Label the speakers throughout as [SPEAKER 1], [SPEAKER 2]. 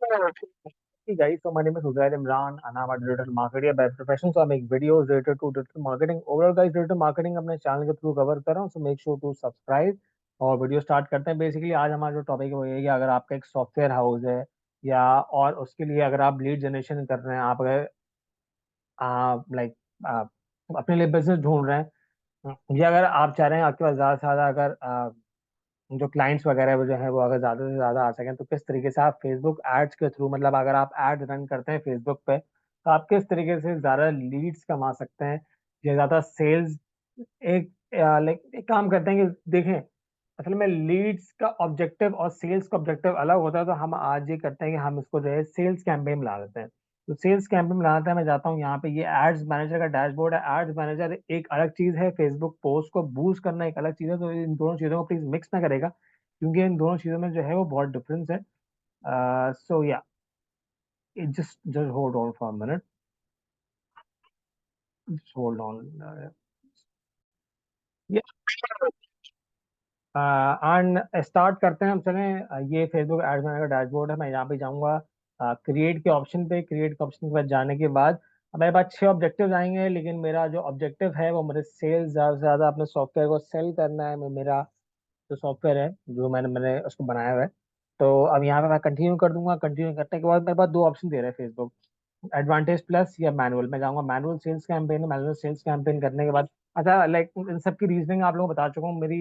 [SPEAKER 1] Hey guys, so my name is Uzair Imran and I'm a digital marketer by profession. So I make videos related to digital marketing. Overall guys, digital marketing अपने channel के through cover कर रहा हूँ. So make sure to subscribe और video start करते हैं. Basically आज हमारा जो टॉपिक है वो ये है कि अगर आपका एक सॉफ्टवेयर हाउस है या और उसके लिए अगर आप लीड जनरेशन कर रहे हैं, आप अगर लाइक अपने लिए बिजनेस ढूंढ रहे हैं या अगर आप चाह रहे हैं आपके पास ज़्यादा से ज़्यादा अगर जो क्लाइंट्स वगैरह वो जो है वो अगर ज़्यादा से ज़्यादा आ सकें, तो किस तरीके से आप फेसबुक एड्स के थ्रू, मतलब अगर आप एड रन करते हैं फेसबुक पे, तो आप किस तरीके से ज़्यादा लीड्स कमा सकते हैं या ज़्यादा सेल्स। एक लाइक एक काम करते हैं कि देखें, असल में लीड्स का ऑब्जेक्टिव और सेल्स का ऑब्जेक्टिव अलग होता है। तो हम आज ये करते हैं कि हम इसको जो है सेल्स कैंपेन में ला देते हैं। तो सेल्स कैंपेन में लाते हैं, मैं जाता हूँ यहाँ पे, ये एड्स मैनेजर का डैशबोर्ड है। एड्स मैनेजर एक अलग चीज है, फेसबुक पोस्ट को बूस्ट करना एक अलग चीज है। तो इन दोनों चीजों को प्लीज मिक्स ना करेगा, क्योंकि इन दोनों चीजों में जो है वो बहुत डिफरेंस है। सो या just hold on for minute, just hold on. And start करते हैं हम, चलें। ये फेसबुक एड्स मैनेजर का डैशबोर्ड है। मैं यहाँ पे जाऊँगा क्रिएट के ऑप्शन पे। क्रिएट के ऑप्शन के बाद जाने के बाद अब मेरे पास 6 ऑब्जेक्टिव आएंगे, लेकिन मेरा जो ऑब्जेक्टिव है वो मेरे सेल्स ज़्यादा से ज़्यादा अपने सॉफ्टवेयर को सेल करना है। मेरा जो सॉफ्टवेयर है जो मैंने मैंने उसको बनाया हुआ है। तो अब यहाँ पे मैं कंटिन्यू कर दूंगा। कंटिन्यू करने के बाद मेरे पास 2 ऑप्शन दे रहा है फेसबुक, एडवांटेज प्लस या मैनुअल। मैं जाऊंगा manual sales campaign. Manual sales campaign करने के बाद, अच्छा लाइक इन सब की रीजनिंग आप लोगों को बता चुका हूँ। मेरी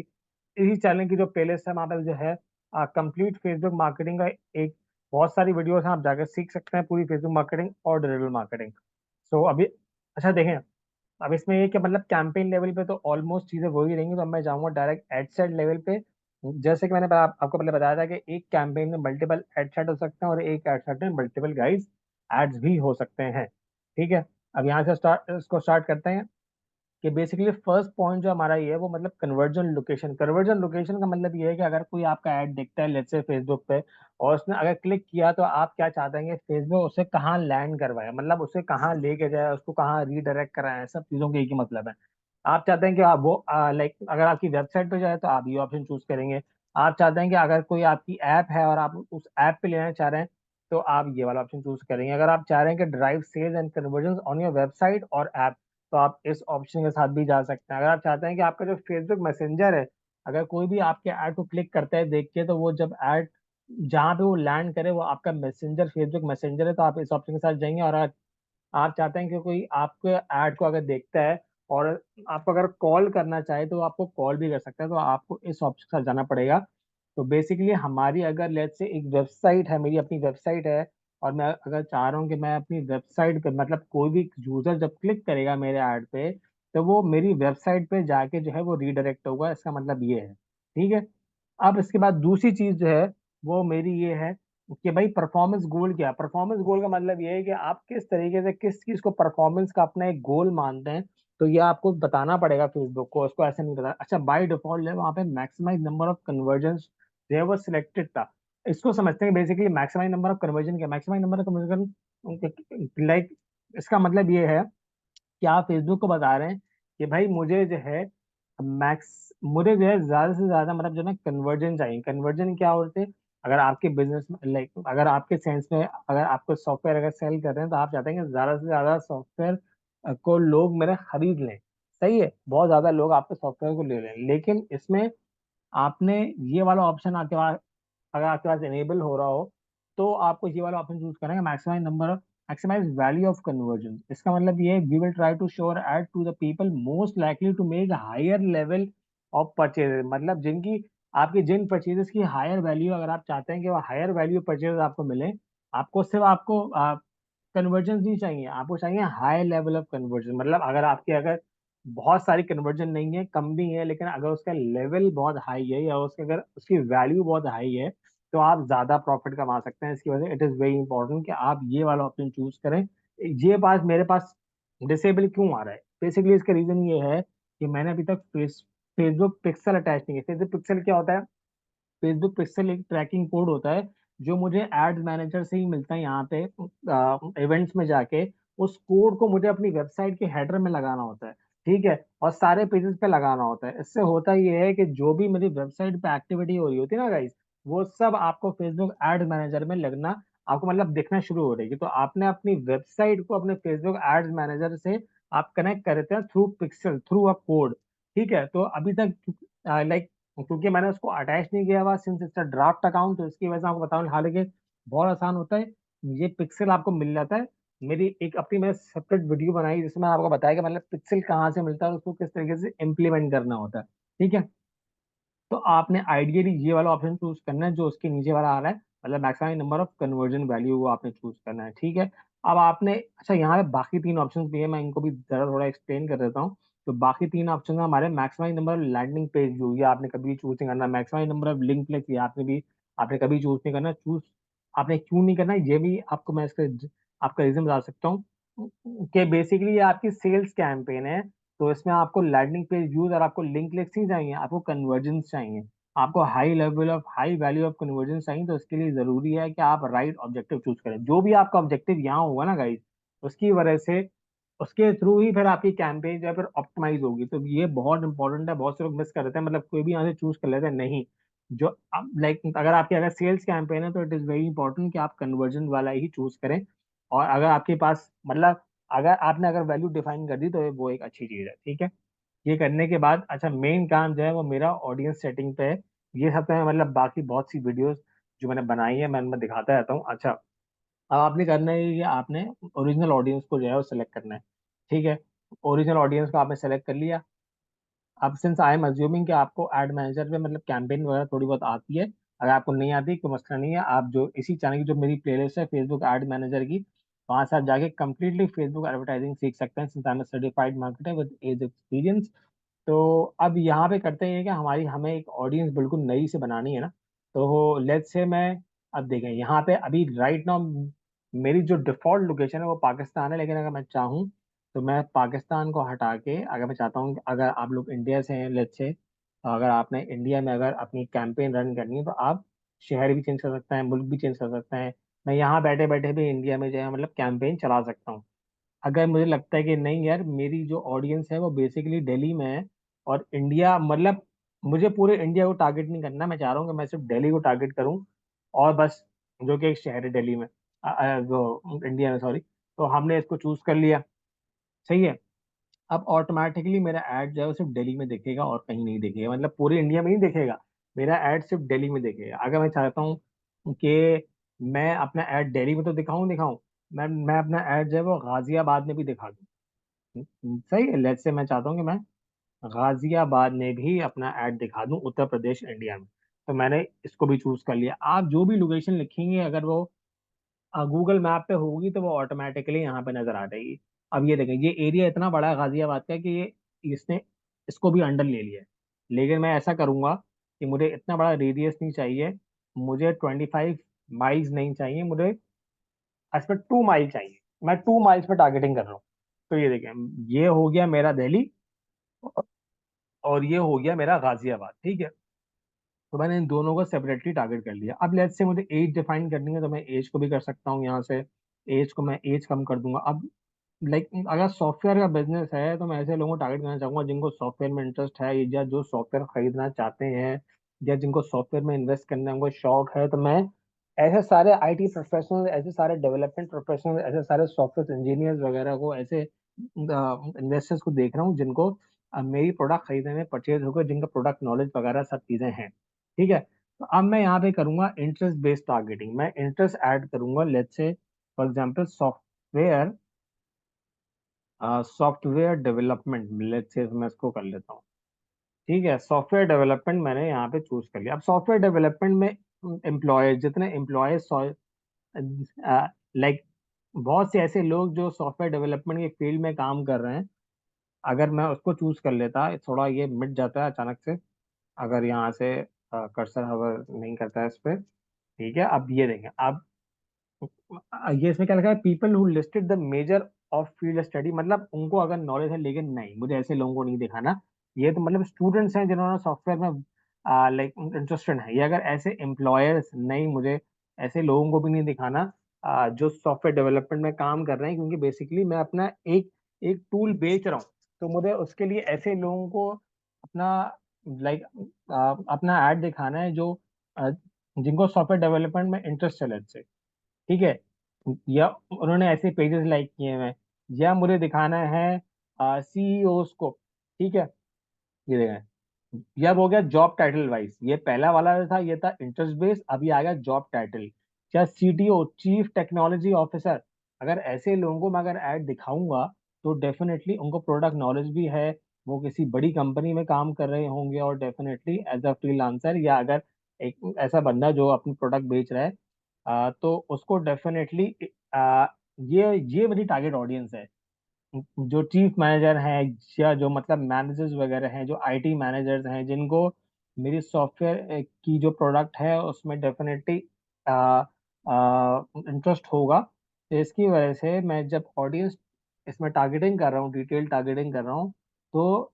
[SPEAKER 1] इसी चैनल की जो प्लेलिस्ट है वहाँ पे जो है कंप्लीट फेसबुक मार्केटिंग का एक बहुत सारी वीडियोस हैं, आप जाकर सीख सकते हैं पूरी फेसबुक मार्केटिंग और डिजिटल मार्केटिंग। सो अभी अच्छा देखें, अब इसमें ये कि मतलब कैंपेन लेवल पे तो ऑलमोस्ट चीजें वही रहेंगी। तो अब मैं जाऊंगा डायरेक्ट एड सेट लेवल पे। जैसे कि मैंने आपको पहले बताया था कि एक कैंपेन में मल्टीपल एड सेट हो सकते हैं और एक एड सेट में मल्टीपल गाइस एड्स भी हो सकते हैं। ठीक है, अब यहाँ से इसको स्टार्ट करते हैं कि बेसिकली फर्स्ट पॉइंट जो हमारा ये है वो मतलब कन्वर्जन लोकेशन। कन्वर्जन लोकेशन का मतलब ये है कि अगर कोई आपका ऐड दिखता है लेट्स से फेसबुक पे, और उसने अगर क्लिक किया, तो आप क्या चाहते हैं कि फेसबुक उसे कहाँ लैंड करवाए, मतलब उसे कहाँ लेके जाए, उसको कहाँ रीडायरेक्ट कराए, सब चीज़ों के एक ही मतलब है। आप चाहते हैं कि आप वो लाइक अगर आपकी वेबसाइट पे जाए तो आप ये ऑप्शन चूज करेंगे। आप चाहते हैं कि अगर कोई आपकी ऐप है और आप उस ऐप पे लेना चाह रहे हैं, तो आप ये वाला ऑप्शन चूज करेंगे। अगर आप चाह रहे हैं कि drive sales and conversion on your website और ऐप, तो आप इस ऑप्शन के साथ भी जा सकते हैं। अगर आप चाहते हैं कि आपका जो फेसबुक मैसेंजर है, अगर कोई भी आपके ऐड को क्लिक करता है देख के, तो वो जब ऐड जहाँ पे वो लैंड करे वो आपका मैसेंजर फेसबुक मैसेंजर है, तो आप इस ऑप्शन के साथ जाएंगे। और आप चाहते हैं कि कोई आपके ऐड को अगर देखता है और आपको अगर कॉल करना चाहे, तो आपको कॉल भी कर सकता है, तो आपको इस ऑप्शन के साथ जाना पड़ेगा। तो बेसिकली हमारी अगर लेट्स से एक वेबसाइट है, मेरी अपनी वेबसाइट है, और मैं अगर चाह रहा हूँ कि मैं अपनी वेबसाइट पे, मतलब कोई भी यूजर जब क्लिक करेगा मेरे ऐड पे, तो वो मेरी वेबसाइट पे जाके जो है वो रीडायरेक्ट होगा। इसका मतलब ये है। ठीक है, अब इसके बाद दूसरी चीज जो है वो मेरी ये है कि भाई परफॉर्मेंस गोल क्या है। परफॉर्मेंस गोल का मतलब ये है कि आप किस तरीके से किस चीज को परफॉर्मेंस का अपना एक गोल मानते हैं। तो ये आपको बताना पड़ेगा फेसबुक को, उसको ऐसे नहीं बताना। अच्छा, बाय डिफॉल्ट है वहाँ पे मैक्सिमाइज नंबर ऑफ कन्वर्जन जो है वो सिलेक्टेड था। इसको समझते हैं basically maximize number of conversion क्या। Maximize number of conversion like इसका मतलब ये है कि आप फेसबुक को बता रहे हैं कि भाई मुझे जो है मुझे जो है ज्यादा से ज्यादा, मतलब जो है कन्वर्जन चाहिए। कन्वर्जन क्या होते हैं, अगर आपके बिजनेस में लाइक अगर आपके सेंस में अगर आपको सॉफ्टवेयर अगर सेल कर रहे हैं, तो आप चाहते हैं कि ज्यादा से ज्यादा सॉफ्टवेयर को लोग मेरे खरीद लें। सही है, बहुत ज्यादा लोग आपके सॉफ्टवेयर को ले लें। लेकिन इसमें आपने ये वाला ऑप्शन आपके पास अगर आपके पास इनेबल हो रहा हो, तो आपको ये वाला ऑप्शन चूज करना है, मैक्सिमाइज वैल्यू ऑफ कन्वर्जन। इसका मतलब ये है we will try to show ad to the people most likely to make higher level of purchase, मतलब जिनकी आपकी जिन परचेजेस की हायर वैल्यू, अगर आप चाहते हैं कि वो हायर वैल्यू परचेज आपको मिले, आपको सिर्फ आपको कन्वर्जन नहीं चाहिए, आपको चाहिए हाई लेवल ऑफ कन्वर्जन। मतलब अगर आपके अगर बहुत सारी कन्वर्जन नहीं है, कम भी है, लेकिन अगर उसका लेवल बहुत हाई है या उसके अगर उसकी वैल्यू बहुत हाई है, तो आप ज्यादा प्रॉफिट कमा सकते हैं। इसकी वजह से इट इज वेरी इंपॉर्टेंट कि आप ये वाला ऑप्शन चूज करें। ये बात मेरे पास डिसेबल क्यों आ रहा है, बेसिकली इसका रीजन ये है कि मैंने अभी तक फेसबुक पिक्सल अटैच नहीं किया। फेसबुक पिक्सल क्या होता है? फेसबुक पिक्सल एक ट्रैकिंग कोड होता है जो मुझे एड्स मैनेजर से ही मिलता है। यहाँ पे इवेंट्स में जाके उस कोड को मुझे अपनी वेबसाइट के हेडर में लगाना होता है। ठीक है, और सारे पेजेस पे लगाना होता है। इससे होता ये है कि जो भी मेरी वेबसाइट पे एक्टिविटी हो रही होती है ना गाइस, वो सब आपको फेसबुक एड्स मैनेजर में लगना आपको मतलब दिखना शुरू हो रही है। तो आपने अपनी वेबसाइट को अपने फेसबुक एड्स मैनेजर से आप कनेक्ट करते हैं through pixel, through a code. ठीक है, तो अभी तक लाइक क्योंकि मैंने उसको अटैच नहीं किया हुआ since it's a draft account, तो इसकी वजह से आपको बताऊं, हालांकि बहुत आसान होता है। ये पिक्सल आपको मिल जाता है। मेरी एक अपनी मैंने सेपरेट वीडियो बनाई जिसमें आपको बताया कि मतलब पिक्सल कहाँ से मिलता है और उसको किस तरीके से इम्प्लीमेंट करना होता है। ठीक है, तो आपने आइडियली ये वाला ऑप्शन चूज करना है जो उसके नीचे वाला आ रहा है, मतलब maximum number of conversion value, वो आपने चूज करना है। ठीक है, अब आपने, अच्छा यहाँ पे बाकी तीन ऑप्शन भी है, मैं इनको भी जरा थोड़ा एक्सप्लेन कर देता हूँ। तो बाकी तीन ऑप्शन हमारे maximum number of landing page view, ये आपने कभी चूज नहीं करना। Maximum number of link click, ये आपने कभी चूज नहीं करना। चूज आपने क्यों नहीं करना, ये भी आपको मैं इसका आपका रीजन बता सकता हूँ। कि बेसिकली ये आपकी सेल्स कैंपेन है, तो इसमें आपको लैंडिंग पेज व्यूज और आपको लिंक क्लिक्स नहीं चाहिए, आपको कन्वर्जन चाहिए। आपको high level of, high value of conversion चाहिए। तो इसके लिए जरूरी है कि आप राइट ऑब्जेक्टिव चूज करें। जो भी आपका ऑब्जेक्टिव यहाँ होगा ना गाइस, उसकी वजह से उसके थ्रू ही फिर आपकी कैंपेन जो है फिर ऑप्टिमाइज होगी। तो ये बहुत इंपॉर्टेंट है, बहुत से लोग मिस कर देते हैं, मतलब कोई भी यहाँ से चूज कर लेते हैं, नहीं। जो लाइक अगर आपकी अगर सेल्स कैंपेन है तो इट इज वेरी इंपॉर्टेंट कि आप कन्वर्जन वाला ही चूज करें। और अगर आपके पास मतलब अगर आपने अगर वैल्यू डिफाइन कर दी तो वो एक अच्छी चीज है। ठीक है, ये करने के बाद अच्छा मेन काम जो है वो मेरा ऑडियंस सेटिंग पे है। ये सब तो है, मतलब बाकी बहुत सी वीडियोस जो मैंने बनाई है मैं उनमें दिखाता रहता हूँ। अच्छा, अब आपने करना है कि आपने ओरिजिनल ऑडियंस को जो है वो सिलेक्ट करना है। ठीक है, ओरिजिनल ऑडियंस को आपने सेलेक्ट कर लिया। अब सिंस आई एम अज्यूमिंग कि आपको एड मैनेजर में मतलब कैंपेन वगैरह थोड़ी बहुत आती है, अगर आपको नहीं आती कोई मसला नहीं है। आप जो इसी चैनल की जो मेरी प्लेलिस्ट है फेसबुक एड मैनेजर की, वहां से आप जाके कंप्लीटली फेसबुक एडवर्टाइजिंग सीख सकते हैं, since I am certified marketer with age experience. तो अब यहाँ पे करते हैं कि हमें एक ऑडियंस बिल्कुल नई से बनानी है ना। तो लेट्स से मैं, अब देखें यहाँ पे अभी राइट नाउ मेरी जो डिफॉल्ट लोकेशन है वो पाकिस्तान है, लेकिन अगर मैं चाहूँ तो मैं पाकिस्तान को हटा के, अगर मैं चाहता हूँ कि अगर आप लोग इंडिया से हैं लेट्स से, अगर आपने इंडिया में अगर अपनी कैंपेन रन करनी है तो आप शहर भी चेंज कर सकते हैं, मुल्क भी चेंज कर सकते हैं। मैं यहाँ बैठे बैठे भी इंडिया में जो है मतलब कैंपेन चला सकता हूँ। अगर मुझे लगता है कि नहीं यार मेरी जो ऑडियंस है वो बेसिकली दिल्ली में है और इंडिया मतलब मुझे पूरे इंडिया को टारगेट नहीं करना, मैं चाह रहा हूँ कि मैं सिर्फ दिल्ली को टारगेट करूँ और बस, जो कि एक शहर है दिल्ली में, जो इंडिया में, सॉरी। तो हमने इसको चूज कर लिया, सही है। अब ऑटोमेटिकली मेरा ऐड जो है वो सिर्फ दिल्ली में दिखेगा और कहीं नहीं दिखेगा, मतलब पूरे इंडिया में नहीं दिखेगा। मेरा ऐड सिर्फ दिल्ली में दिखेगा। अगर मैं चाहता हूँ कि मैं अपना ऐड दिल्ली में तो दिखाऊं दिखाऊं, मैं अपना ऐड जो है वो गाजियाबाद में भी दिखा दूं, सही है। लेट्स से मैं चाहता हूँ कि मैं गाजियाबाद में भी अपना ऐड दिखा दूं, उत्तर प्रदेश इंडिया में। तो मैंने इसको भी चूज कर लिया। आप जो भी लोकेशन लिखेंगे अगर वो गूगल मैप पे होगी तो वो ऑटोमेटिकली यहाँ पे नजर आ जाएगी। अब ये देखें, ये एरिया इतना बड़ा है गाजियाबाद का कि ये इसने इसको भी अंडर ले लिया है। लेकिन मैं ऐसा करूंगा कि मुझे इतना बड़ा रेडियस नहीं चाहिए, मुझे 25 माइल्स नहीं चाहिए, मुझे इस पर 2 माइल चाहिए। मैं 2 माइल्स पे टारगेटिंग कर रहा हूँ। तो ये देखें, ये हो गया मेरा दिल्ली और ये हो गया मेरा गाजियाबाद। ठीक है, तो मैंने इन दोनों को सेपरेटली टारगेट कर लिया। अब लेट्स से मुझे एज डिफाइन करनी है तो मैं एज को भी कर सकता हूँ यहाँ से। एज को मैं एज कम कर दूंगा। अब लाइक अगर सॉफ्टवेयर का बिजनेस है तो मैं ऐसे लोगों को टारगेट करना चाहूंगा जिनको सॉफ्टवेयर में इंटरेस्ट है या जो सॉफ्टवेयर खरीदना चाहते हैं या जिनको सॉफ्टवेयर में इन्वेस्ट करने का उनको शौक है। तो मैं ऐसे सारे आईटी प्रोफेशनल, ऐसे सारे डेवलपमेंट प्रोफेशनल, ऐसे सारे सॉफ्टवेयर इंजीनियर्स वगैरह को, ऐसे इन्वेस्टर्स को देख रहा हूँ जिनको मेरी प्रोडक्ट खरीदने में परचेज होकर, जिनका प्रोडक्ट नॉलेज वगैरह सब चीजें हैं। ठीक है, तो अब मैं यहाँ पे करूंगा इंटरेस्ट बेस्ड टारगेटिंग। मैं इंटरेस्ट ऐड करूंगा, let's say for example software, software development, let's say मैं इसको कर लेता हूँ। ठीक है, सॉफ्टवेयर डेवलपमेंट मैंने यहाँ पे चूज कर लिया। अब सॉफ्टवेयर डेवलपमेंट में एम्प्लॉयज, जितने एम्प्लॉयज लाइक बहुत से ऐसे लोग जो सॉफ्टवेयर डेवलपमेंट के फील्ड में काम कर रहे हैं, अगर मैं उसको चूज कर लेता, थोड़ा ये मिट जाता है अचानक से अगर यहाँ से कर्सर हवर नहीं करता है इस पे। ठीक है, अब ये देखें, अब ये इसमें क्या लिखा है, people who listed the measure of field study, मतलब उनको अगर नॉलेज है, लेकिन नहीं मुझे ऐसे लोगों को नहीं दिखाना। ये तो मतलब स्टूडेंट्स हैं जिन्होंने सॉफ्टवेयर में लाइक इंटरेस्टेड है। ये अगर ऐसे एम्प्लॉयर्स, नहीं मुझे ऐसे लोगों को भी नहीं दिखाना जो सॉफ्टवेयर डेवलपमेंट में काम कर रहे हैं, क्योंकि बेसिकली मैं अपना एक एक टूल बेच रहा हूँ। तो मुझे उसके लिए ऐसे लोगों को अपना लाइक अपना ऐड दिखाना है जो जिनको सॉफ्टवेयर डेवलपमेंट में इंटरेस्ट है, let's say। ठीक है, या उन्होंने ऐसे पेजेस लाइक किए हैं, या मुझे दिखाना है सीईओस को, ठीक है, ये देखें, ये अब हो गया जॉब टाइटल वाइज। ये पहला वाला जो था ये था इंटरेस्ट बेस्ड, अभी आ गया जॉब टाइटल। क्या सीटीओ, चीफ टेक्नोलॉजी ऑफिसर, अगर ऐसे लोगों को मैं अगर ऐड दिखाऊंगा तो डेफिनेटली उनको प्रोडक्ट नॉलेज भी है, वो किसी बड़ी कंपनी में काम कर रहे होंगे, और डेफिनेटली एज अ फ्रीलांसर, या अगर एक ऐसा बंदा जो अपनी प्रोडक्ट बेच रहा है, तो उसको डेफिनेटली ये मेरी टारगेट ऑडियंस है। जो चीफ मैनेजर हैं, या जो मतलब मैनेजर्स वगैरह हैं, जो आईटी मैनेजर्स हैं, जिनको मेरी सॉफ्टवेयर की जो प्रोडक्ट है उसमें डेफिनेटली इंटरेस्ट होगा। तो इसकी वजह से मैं जब ऑडियंस इसमें टारगेटिंग कर रहा हूँ, डिटेल टारगेटिंग कर रहा हूँ, तो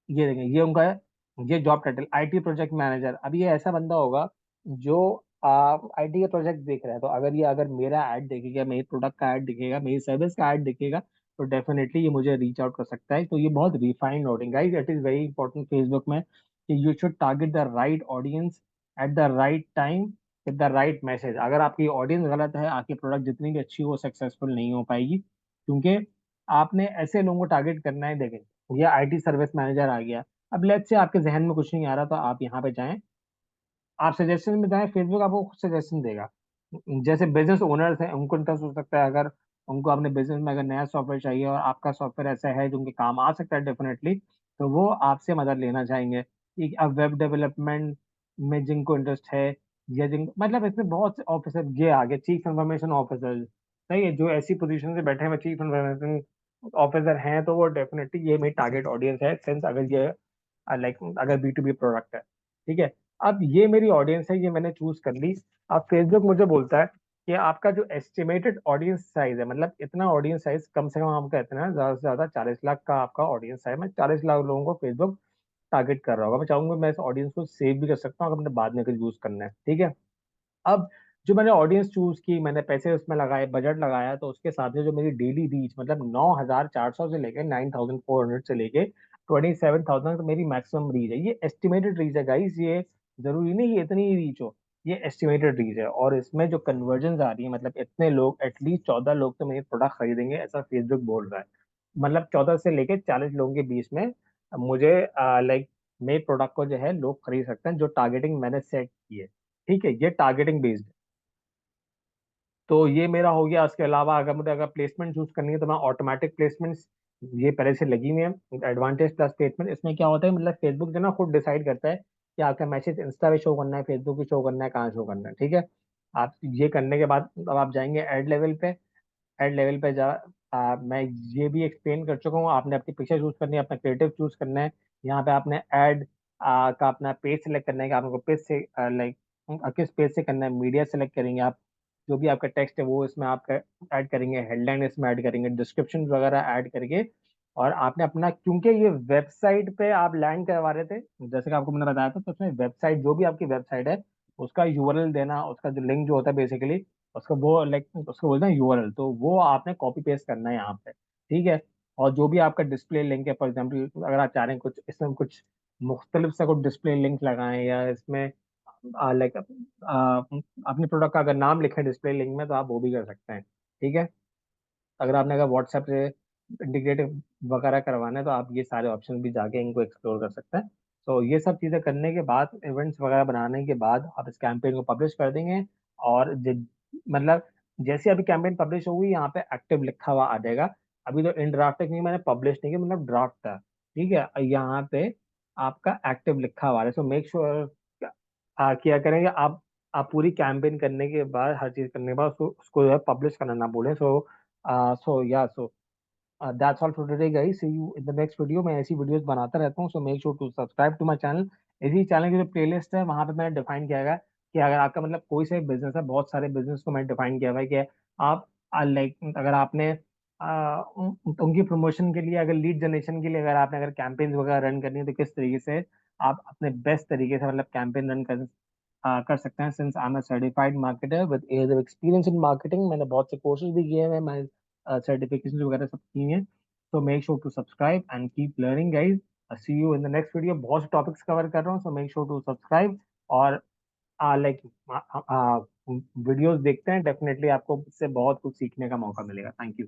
[SPEAKER 1] ये देखें, ये उनका है, ये job title IT project manager. अब ये ऐसा बंदा होगा जो आईटी के प्रोजेक्ट देख रहा है, तो अगर मेरा ऐड देखेगा, मेरे प्रोडक्ट का ऐड दिखेगा, मेरी सर्विस का ऐड दिखेगा, तो डेफिनेटली ये मुझे रीच आउट कर सकता है। तो ये बहुत refined audience guys, it is very important Facebook में कि you should target the right audience at the right time with the right message. अगर आपकी ऑडियंस गलत है, आपकी प्रोडक्ट जितनी भी अच्छी हो, सक्सेसफुल नहीं हो पाएगी, क्योंकि आपने ऐसे लोगों को टारगेट करना है। देखें, ये आईटी सर्विस मैनेजर आ गया। अब लेट्स से आपके जहन में कुछ नहीं आ रहा, तो आप यहाँ पे जाएं, आप सजेशन में जाएं, फेसबुक आपको खुद सजेशन देगा। जैसे बिजनेस ओनर्स हैं, उनको इंटरेस्ट हो सकता है, अगर उनको अपने बिजनेस में अगर नया सॉफ्टवेयर चाहिए और आपका सॉफ्टवेयर ऐसा है जो उनके काम आ सकता है डेफिनेटली, तो वो आपसे मदद लेना चाहेंगे। ठीक, अब वेब डेवलपमेंट में जिनको इंटरेस्ट है, या जिन मतलब इसमें बहुत से ऑफिसर ये आगे चीफ इंफॉर्मेशन ऑफिसर, सही है, जो ऐसी पोजीशन से बैठे हुए चीफ इंफॉर्मेशन ऑफिसर हैं, तो वो डेफिनेटली ये मेरी टारगेट ऑडियंस है, सिंस अगर ये लाइक अगर बी टू बी प्रोडक्ट है। ठीक है, अब ये मेरी ऑडियंस है, ये मैंने चूज कर ली। अब फेसबुक मुझे बोलता है कि आपका जो एस्टिमेटेड ऑडियंस साइज है, मतलब इतना ऑडियंस साइज कम से कम आपका इतना है, ज्यादा से ज्यादा 40 लाख का आपका ऑडियंस है, मैं 40 लाख लोगों को फेसबुक टारगेट कर रहा होगा। मैं चाहूंगा मैं इस ऑडियंस को सेव भी कर सकता हूँ अगर मैंने बाद में अगर यूज करना है। ठीक है, अब जो मैंने ऑडियंस चूज की, मैंने पैसे उसमें लगाए, बजट लगाया, तो उसके साथ में जो मेरी डेली रीच, मतलब 9,400 से लेके 9,400 से लेके 27,000 तक मेरी मैक्सिमम रीच है। ये एस्टिमेटेड रीच है गाइस, ये जरूरी नहीं ये इतनी ही रीच हो, ये एस्टिमेटेड रीच है। और इसमें जो कन्वर्जन आ रही है, मतलब इतने लोग, एटलीस्ट 14 लोग तो मेरे प्रोडक्ट खरीदेंगे, ऐसा फेसबुक बोल रहा है। मतलब 14 से लेके 40 लोगों के बीच में मुझे लाइक मेरे प्रोडक्ट को जो है लोग खरीद सकते हैं, जो टारगेटिंग मैंने सेट की है। ठीक है, ये टारगेटिंग बेस्ड। तो ये मेरा हो गया। उसके अलावा अगर मुझे अगर प्लेसमेंट चूज करनी है, तो मैं ऑटोमेटिक प्लेसमेंट्स ये पहले से लगी हुई है, एडवांटेज प्लस प्लेसमेंट। इसमें क्या होता है, मतलब फेसबुक जो है ना खुद डिसाइड करता है कि आपका मैसेज इंस्टा पे शो करना है, फेसबुक पे शो करना है, कहाँ शो करना है। ठीक है, आप ये करने के बाद अब आप जाएंगे ऐड लेवल पे। एड लेवल पे मैं ये भी एक्सप्लेन कर चुका हूँ, आपने अपनी पिक्चर चूज करनी है, अपना क्रिएटिव चूज करना है। यहाँ पे आपने ऐड का अपना पेज सेलेक्ट करना है कि आपको पेज से लाइक किस पेज से करना है, मीडिया सेलेक्ट करेंगे आप, जो भी आपका टेक्स्ट है वो इसमें आप ऐड करेंगे, हेडलाइन इसमें ऐड करेंगे, डिस्क्रिप्शन वगैरह ऐड करके। और आपने अपना, क्योंकि ये वेबसाइट पे आप लैंड करवा रहे थे, जैसे कि आपको मैंने बताया था, तो उसमें वेबसाइट, जो भी आपकी वेबसाइट है उसका यूआरएल देना, उसका जो लिंक जो होता है बेसिकली, उसका वो लाइक उसको बोलते हैं यूआरएल, तो वो आपने कॉपी पेस्ट करना है यहाँ पे। ठीक है, और जो भी आपका डिस्प्ले लिंक है, फॉर एग्जांपल अगर आप चाह रहे हैं कुछ इसमें कुछ मुख्तलिफ सा कुछ डिस्प्ले लिंक लगाएं, या इसमें लाइक अपने प्रोडक्ट का अगर नाम लिखें डिस्प्ले लिंक में, तो आप वो भी कर सकते हैं। ठीक है, अगर व्हाट्सएप से इंटीग्रेट वगैरह करवाना है, तो आप ये सारे ऑप्शन भी जाके इनको एक्सप्लोर कर सकते हैं। तो ये सब चीज़ें करने के बाद, इवेंट्स वगैरह बनाने के बाद, आप इस कैंपेन को पब्लिश कर देंगे। और मतलब जैसे अभी कैंपेन पब्लिश होगी, यहाँ पे एक्टिव लिखा हुआ आ जाएगा। अभी तो इन ड्राफ्ट तक नहीं, मैंने पब्लिश नहीं किया, मतलब ड्राफ्ट था। ठीक है, यहाँ पे आपका एक्टिव लिखा हुआ है, सो मेक श्योर क्या करेंगे आप पूरी कैंपेन करने के बाद, हर चीज करने के बाद उसको जो है पब्लिश करना ना भूलें। So that's all for today guys, see you in the next video. मैं ऐसी वीडियोस बनाता रहता हूँ, so make sure to subscribe to my channel. इसी चैनल की जो प्लेलिस्ट है, वहां पे मैंने डिफाइन किया है कि अगर आपका मतलब कोई सा बिजनेस है, बहुत सारे बिजनेस को मैंने डिफाइन किया हुआ है कि आप लाइक अगर आपने उनकी प्रमोशन के लिए, अगर लीड जनरेशन के लिए, अगर आपने अगर कैंपेन्स वगैरह रन करनी है, तो किस तरीके से आप अपने बेस्ट तरीके से मतलब कैंपेन रन कर सकते हैं। Since I am a certified marketer with years of experience in marketing, मैंने बहुत से कोर्सेज भी किए हैं, मैं सर्टिफिकेशन वगैरह सब की हैं। तो make sure to subscribe and keep learning guys. See you in the next video. बहुत से टॉपिक्स कवर कर रहा हूँ, so make sure to subscribe. और लाइक वीडियोस देखते हैं, डेफिनेटली आपको इससे बहुत कुछ सीखने का मौका मिलेगा। Thank you.